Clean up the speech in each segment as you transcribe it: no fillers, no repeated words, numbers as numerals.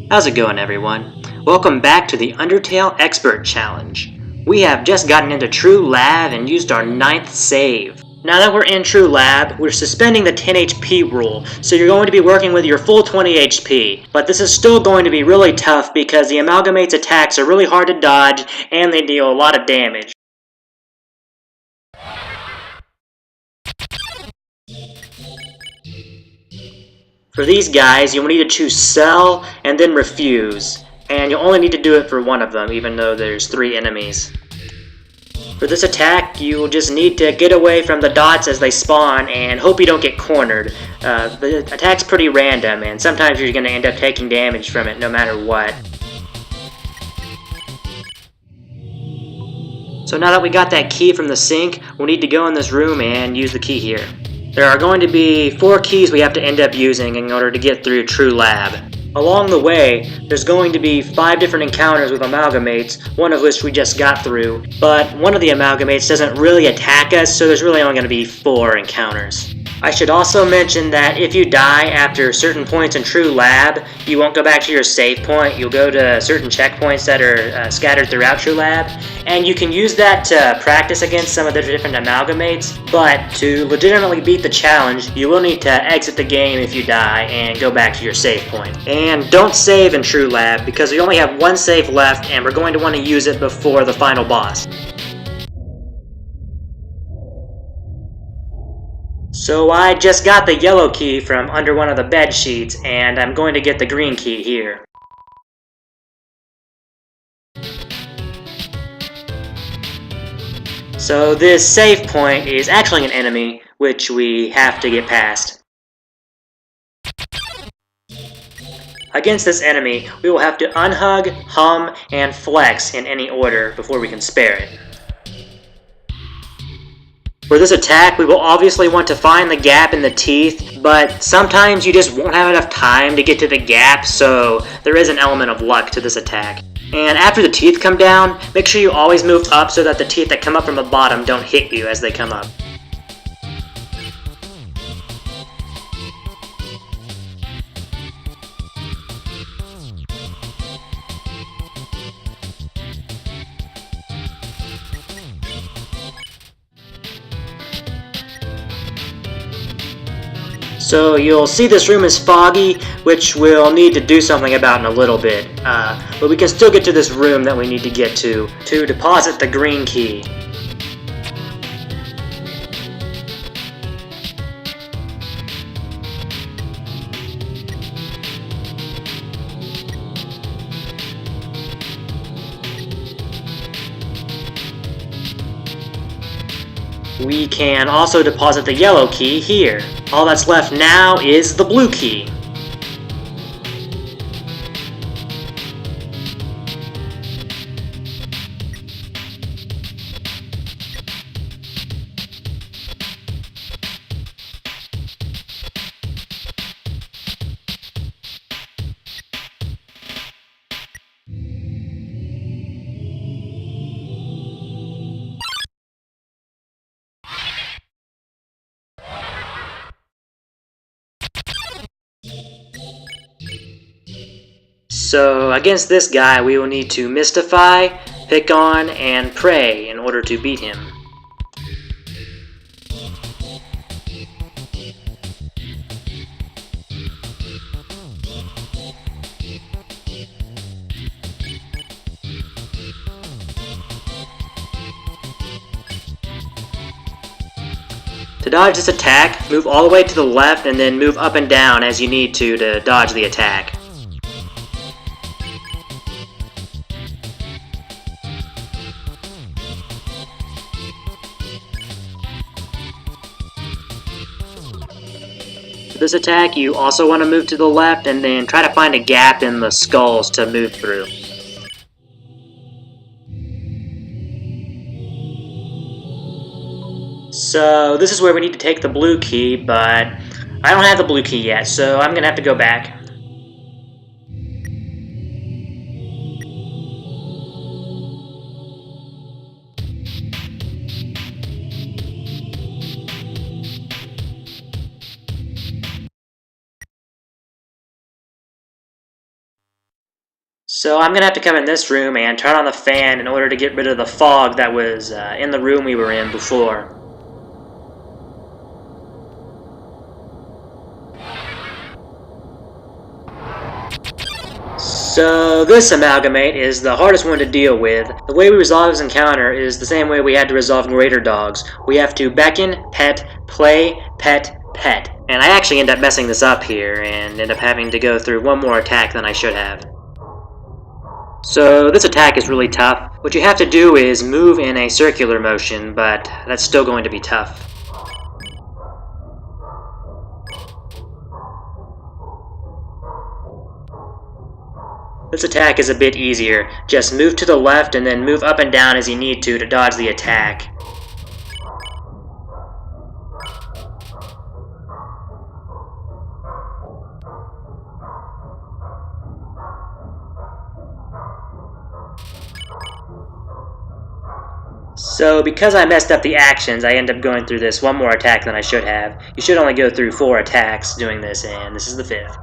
How's it going, everyone? Welcome back to the Undertale Expert Challenge. We have just gotten into True Lab and used our 9th save. Now that we're in True Lab, we're suspending the 10 HP rule, so you're going to be working with your full 20 HP. But this is still going to be really tough because the Amalgamate's attacks are really hard to dodge and they deal a lot of damage. For these guys, you'll need to choose Sell and then Refuse, and you'll only need to do it for one of them, even though there's 3 enemies. For this attack, you'll just need to get away from the dots as they spawn and hope you don't get cornered. The attack's pretty random, and sometimes you're going to end up taking damage from it no matter what. So now that we got that key from the sink, we'll need to go in this room and use the key here. There are going to be 4 keys we have to end up using in order to get through True Lab. Along the way, there's going to be 5 different encounters with Amalgamates, one of which we just got through, but one of the Amalgamates doesn't really attack us, so there's really only going to be 4 encounters. I should also mention that if you die after certain points in True Lab, you won't go back to your save point. You'll go to certain checkpoints that are scattered throughout True Lab, and you can use that to practice against some of the different Amalgamates, but to legitimately beat the challenge, you will need to exit the game if you die and go back to your save point. And don't save in True Lab, because we only have 1 save left, and we're going to want to use it before the final boss. So I just got the yellow key from under one of the bed sheets, and I'm going to get the green key here. So this save point is actually an enemy, which we have to get past. Against this enemy, we will have to unhug, hum, and flex in any order before we can spare it. For this attack, we will obviously want to find the gap in the teeth, but sometimes you just won't have enough time to get to the gap, so there is an element of luck to this attack. And after the teeth come down, make sure you always move up so that the teeth that come up from the bottom don't hit you as they come up. So you'll see this room is foggy, which we'll need to do something about in a little bit. But we can still get to this room that we need to get to deposit the green key. We can also deposit the yellow key here. All that's left now is the blue key. So against this guy, we will need to mystify, pick on, and pray in order to beat him. To dodge this attack, move all the way to the left and then move up and down as you need to dodge the attack. For this attack, you also want to move to the left and then try to find a gap in the skulls to move through. So this is where we need to take the blue key, but I don't have the blue key yet, so I'm going to have to go back. So I'm gonna have to come in this room and turn on the fan in order to get rid of the fog that was in the room we were in before. So this amalgamate is the hardest one to deal with. The way we resolve this encounter is the same way we had to resolve greater dogs. We have to beckon, pet, play, pet, pet. And I actually end up messing this up here and end up having to go through one more attack than I should have. So this attack is really tough. What you have to do is move in a circular motion, but that's still going to be tough. This attack is a bit easier. Just move to the left and then move up and down as you need to dodge the attack. So because I messed up the actions, I end up going through this one more attack than I should have. You should only go through 4 attacks doing this, and this is the 5th.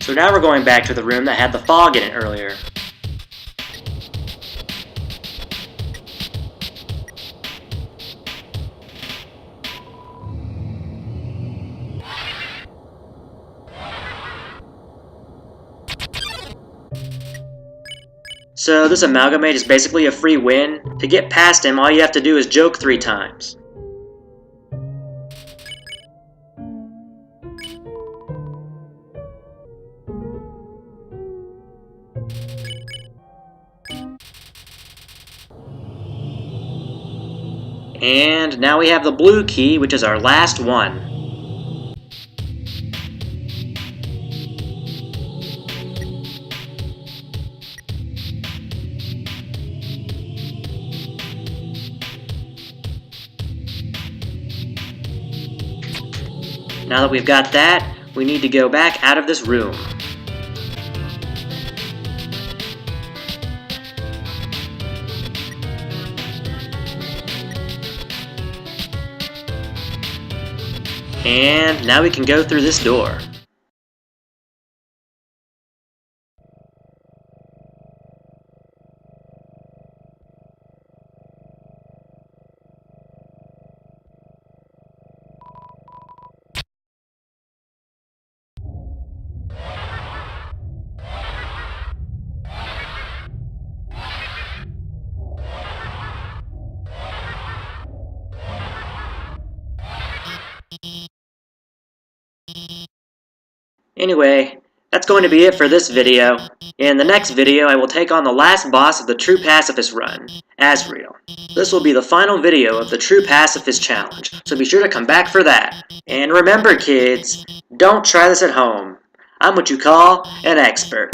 So now we're going back to the room that had the fog in it earlier. So this amalgamate is basically a free win. To get past him, all you have to do is joke 3 times. And now we have the blue key, which is our last one. Now that we've got that, we need to go back out of this room. And now we can go through this door. Anyway, that's going to be it for this video. In the next video, I will take on the last boss of the True Pacifist run, Asriel. This will be the final video of the True Pacifist Challenge, so be sure to come back for that. And remember kids, don't try this at home. I'm what you call an expert.